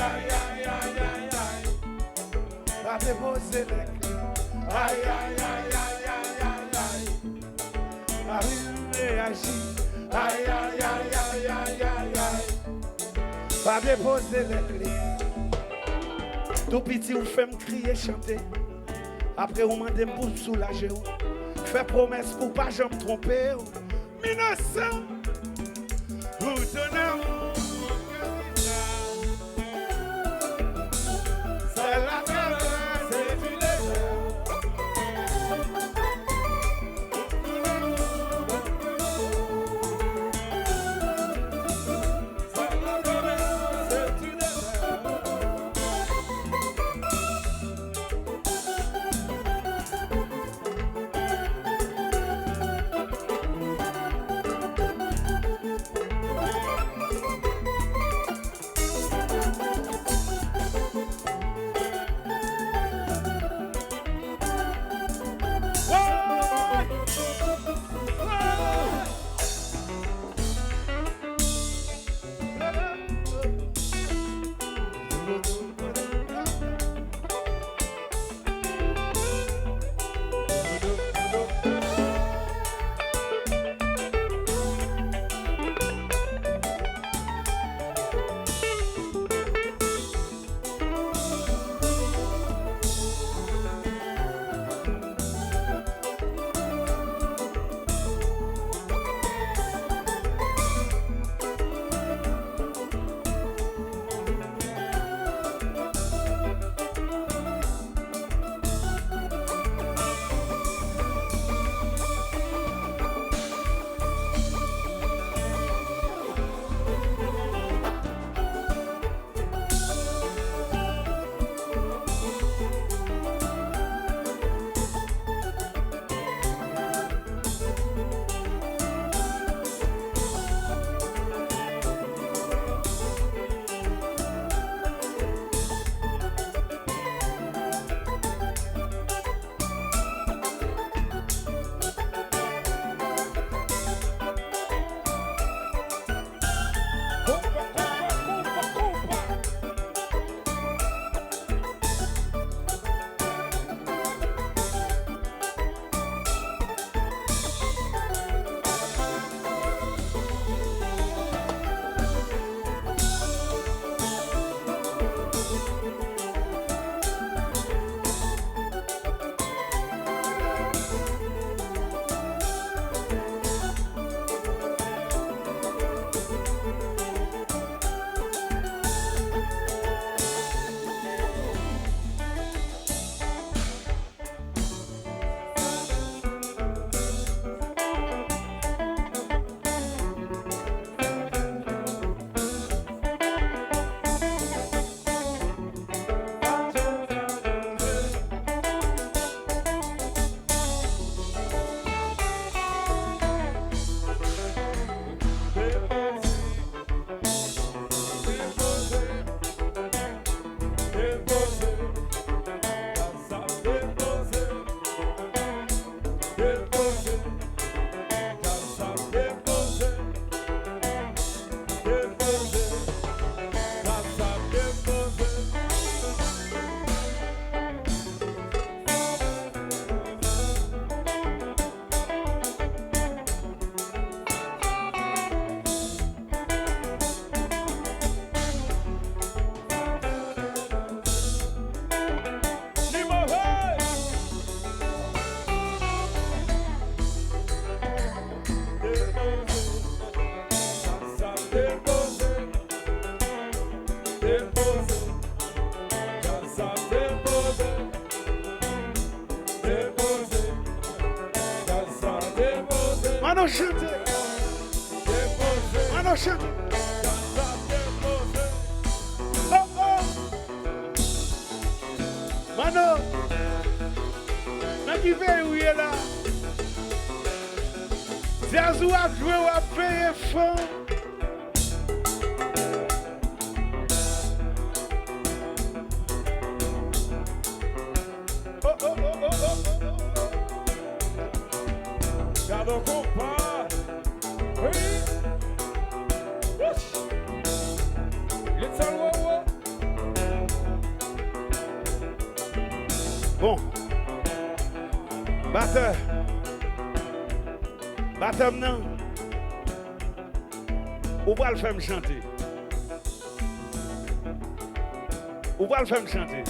aïe, aïe, aïe, aïe. Va déposer les clés. Aïe, aïe, aïe, aïe, aïe, aïe, aïe. Va réagir. Aïe, aïe, aïe, aïe, aïe, aïe, aïe. Va déposer les clés. Tout petit, vous faites me crier, chanter. Après, vous demandez pour soulager. Fais promesse pour pas jamais me tromper. Innocent. Vous donnez. C'est la traversée du désert. C'est la traversée du désert. Mano chante. Mano chante. Oh oh. Mano. N'a qui veut où il est là. Zazou a joué ou a payé fond. Oh oh oh oh oh oh. Gado compa. Oui. Let's all go. Bon. Batteur. Batteur non. Ou va le faire me chanter. Ou va le faire me chanter.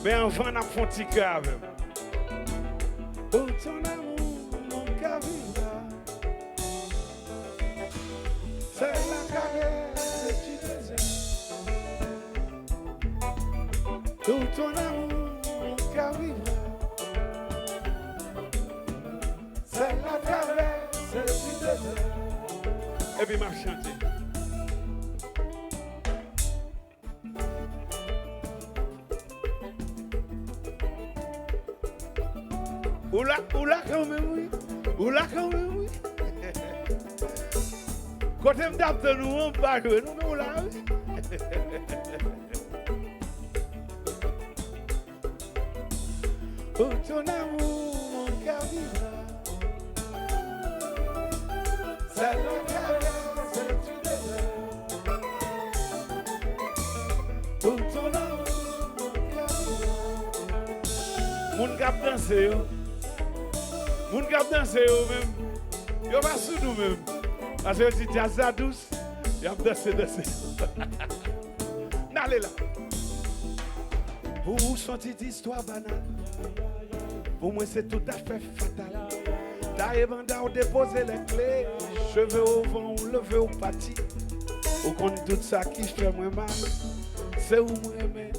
Mais enfin, on a fait un petit cœur avec. Oh, ton amour, mon cœur vivra. C'est la caresse que tu désires. Oh, ton amour, mon cœur vivra. C'est la caresse que tu désires. Et puis, m'a chanté. Oula, quand même, oui. Oula, quand même, oui. Quand on m'adapte, nous, on va jouer. Nous, mais oula, oui. Oh, ton amour, mon cœur vivra. C'est la caresse que tu désires. Oh, ton amour, mon cœur vivra. Mon cap danser, yo. Moun kap danse yo même, yo pas sous nous même. Parce que si tu as ça douce, y a danser. N'allez là. Pour vous, son petite histoire banale. Pour moi, c'est tout à fait fatal. T'as évandé ou déposé les clés, cheveux au vent ou levé au pâti. Au compte tout ça qui fait moins mal, c'est où moi aimer.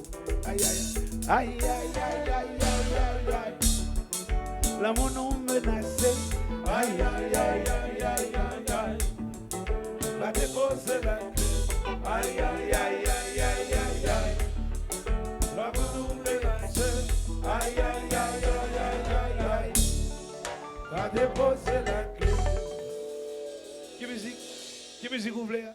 Aïe, aïe, aïe, aïe, aïe, aïe, aïe, aïe. L'amour nous menace. Aïe, aïe, aïe, aïe, aïe, aïe, aïe. Va déposer la clé. Aïe, aïe, aïe, aïe, aïe, aïe, aïe. L'amour nous menace. Aïe, aïe, aïe, aïe, aïe, aïe, aïe. Va déposer la clé. Qui musique vous voulez?